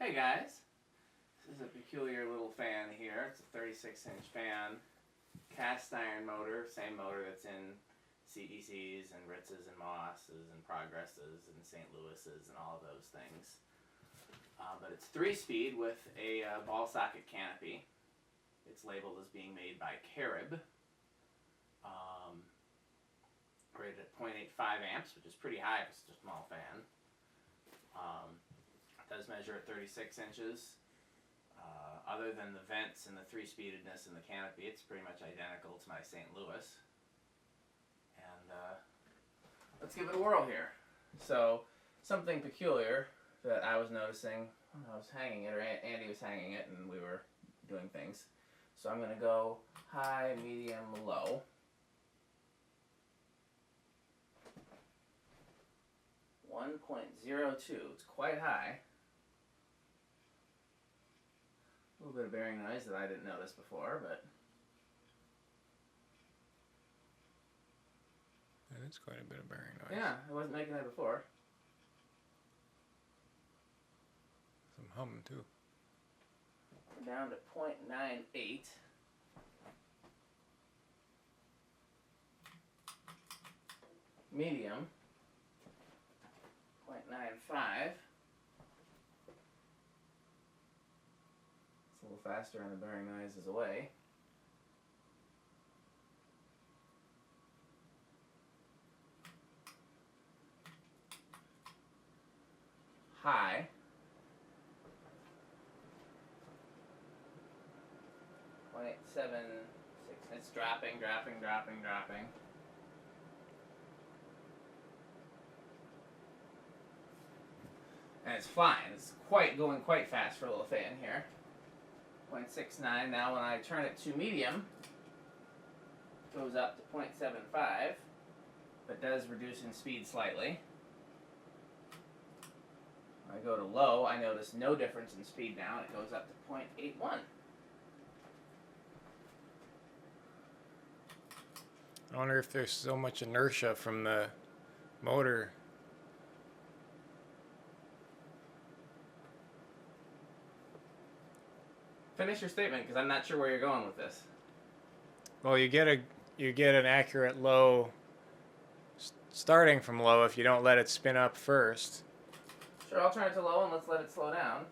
Hey guys, this is a peculiar little fan here. It's a 36-inch fan, cast iron motor, same motor that's in CECs and Ritz's and Moss's and Progresses and St. Louis's and all of those things. But it's 3-speed with a ball socket canopy. It's labeled as being made by Carib. Rated at 0.85 amps, which is pretty high for such a small fan. It does measure at 36 inches. Other than the vents and the 3-speededness in the canopy, it's pretty much identical to my St. Louis. And let's give it a whirl here. So, something peculiar that I was noticing when I was hanging it, or Andy was hanging it, and we were doing things. So I'm going to go high, medium, low. 1.02. It's quite high. A little bit of bearing noise that I didn't notice before, but that is quite a bit of bearing noise. yeah, I wasn't making that before. Some humming too. We're down to 0.98. Medium, 0.95. It's a little faster and the bearing noise is away. High. 0.76. It's dropping. And it's flying. It's going quite fast for a little fan here. 0.69. Now when I turn it to medium, it goes up to 0.75, but does reduce in speed slightly. When I go to low, I notice no difference in speed now, and it goes up to 0.81. I wonder if there's so much inertia from the motor. Finish your statement, because I'm not sure where you're going with this. Well, you get an accurate low starting from low if you don't let it spin up first. Sure, I'll turn it to low and let's let it slow down.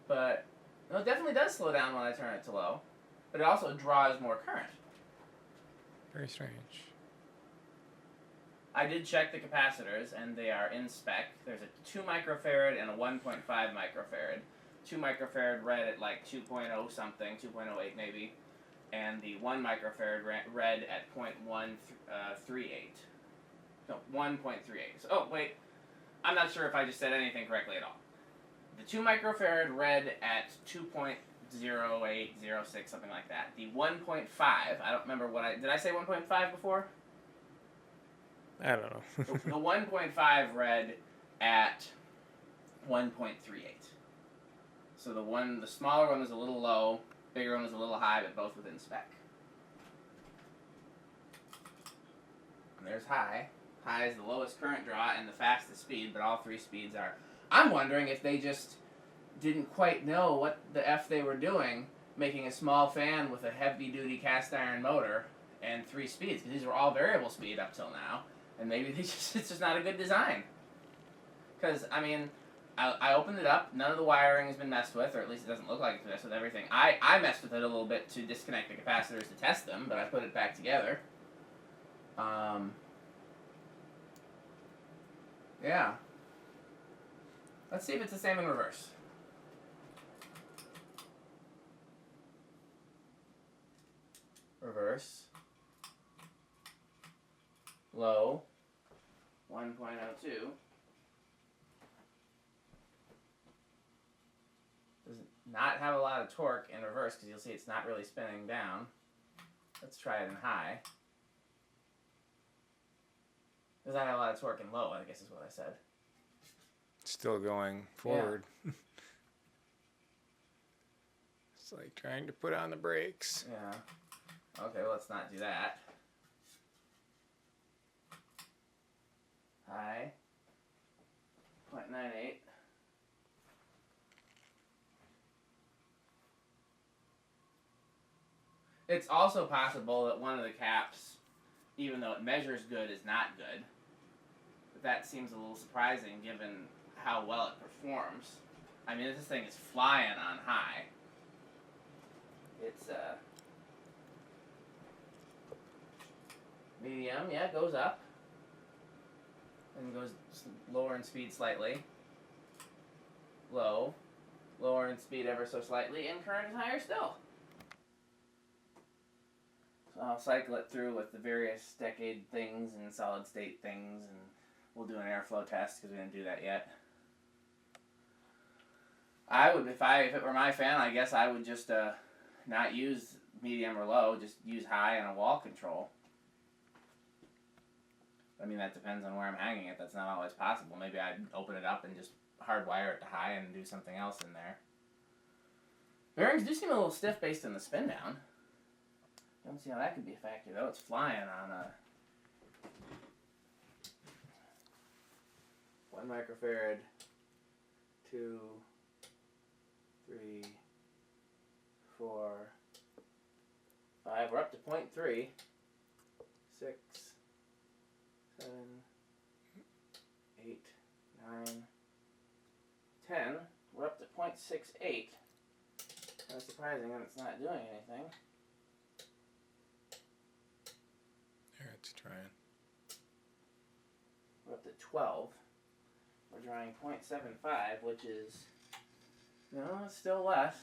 But no, it definitely does slow down when I turn it to low, but it also draws more current. Very strange. I did check the capacitors, and they are in spec. There's a 2 microfarad and a 1.5 microfarad. 2 microfarad read at like 2.0 something, 2.08 maybe, and the 1 microfarad read at 0.138. No, 1.38. So, oh, wait. I'm not sure if I just said anything correctly at all. The 2 microfarad read at 2.0806, something like that. The 1.5, I don't remember did I say 1.5 before? I don't know. The 1.5 read at 1.38. So the smaller one was a little low, bigger one was a little high, but both within spec. And there's high. High is the lowest current draw and the fastest speed, but all 3 speeds are. I'm wondering if they just didn't quite know what the F they were doing, making a small fan with a heavy-duty cast iron motor and 3 speeds, because these were all variable speed up till now, and maybe it's just not a good design. Because, I mean, I opened it up, none of the wiring has been messed with, or at least it doesn't look like it's messed with everything. I messed with it a little bit to disconnect the capacitors to test them, but I put it back together. Yeah. Let's see if it's the same in reverse. Reverse. Low. 1.02. Does not have a lot of torque in reverse because you'll see it's not really spinning down. Let's try it in high. Does not have a lot of torque in low, I guess is what I said. Still going forward. Yeah. It's like trying to put on the brakes. Yeah. Okay, well, let's not do that. High. 0.98. It's also possible that one of the caps, even though it measures good, is not good. But that seems a little surprising given how well it performs. I mean, this thing is flying on high. It's medium, yeah, it goes up. And goes lower in speed slightly. Low. Lower in speed ever so slightly, and current is higher still. So I'll cycle it through with the various decade things and solid state things, and we'll do an airflow test because we didn't do that yet. I would, if it were my fan, I guess I would just not use medium or low, just use high and a wall control. I mean, that depends on where I'm hanging it. That's not always possible. Maybe I'd open it up and just hardwire it to high and do something else in there. Bearings do seem a little stiff based on the spin down. Don't see how that could be a factor, though. It's flying on a 1 microfarad, 2, 3, 4, 5. We're up to 0.3, 6, 7, 8, 9, 10. We're up to 0.68. Kind of surprising that it's not doing anything. There, it's trying. We're up to 12. We're drawing 0.75, which is, no, it's still less.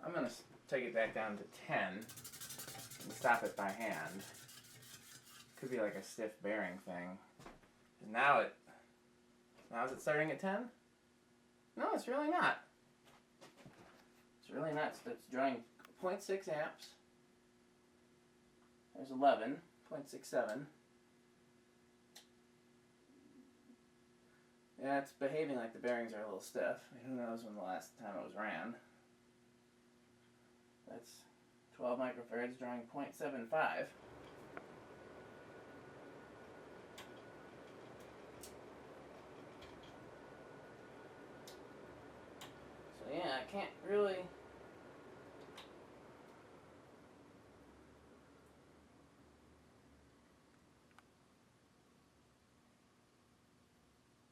I'm going to take it back down to 10 and stop it by hand. Could be like a stiff bearing thing. Now is it starting at 10? No, it's really not. It's really not. It's drawing 0.6 amps. There's 11, 0.67. Yeah, it's behaving like the bearings are a little stiff. Who knows when the last time it was ran. That's 12 microfarads drawing 0.75. So yeah, I can't really...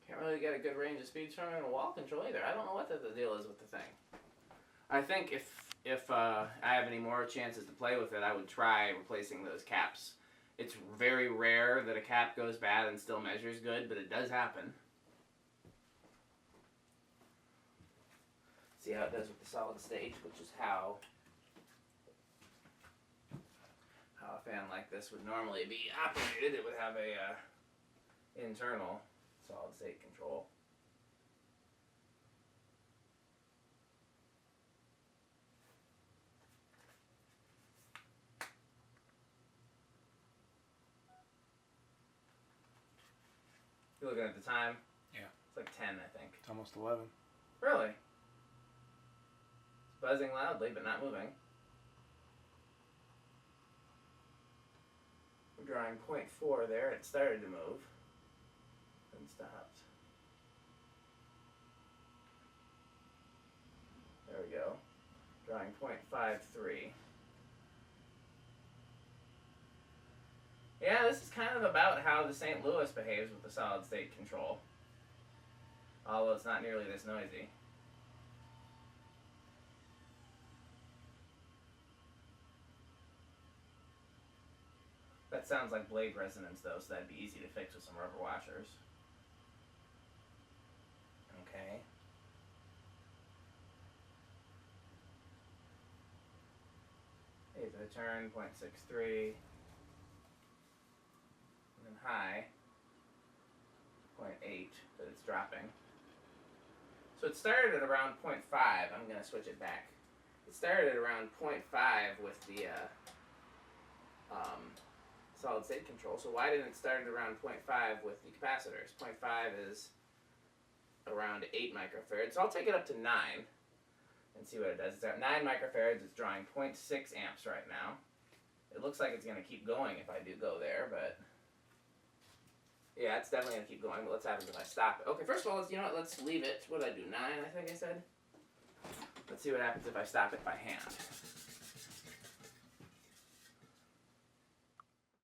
Can't really get a good range of speeds from it in a wall control either. I don't know what the deal is with the thing. I think if I have any more chances to play with it, I would try replacing those caps. It's very rare that a cap goes bad and still measures good, but it does happen. See how it does with the solid state, which is how a fan like this would normally be operated. It would have a internal solid state control. You're looking at the time? Yeah. It's like 10, I think. It's almost 11. Really? It's buzzing loudly, but not moving. We're drawing 0.4 there. It started to move. Then stopped. There we go. Drawing 0.53. Yeah, this is kind of about how the St. Louis behaves with the solid state control. Although it's not nearly this noisy. That sounds like blade resonance though, so that'd be easy to fix with some rubber washers. Okay. Eighth of a turn, 0.63. And then high, 0.8, but it's dropping. So it started at around 0.5. I'm going to switch it back. It started at around 0.5 with the solid state control. So why didn't it start at around 0.5 with the capacitors? 0.5 is around 8 microfarads. So I'll take it up to 9 and see what it does. It's at 9 microfarads. It's drawing 0.6 amps right now. It looks looks like it's going to keep going if I do go there, but... Yeah, it's definitely going to keep going, but let's happen if I stop it. Okay, first of all, let's, you know what, let's leave it. What did I do, 9, I think I said? Let's see what happens if I stop it by hand.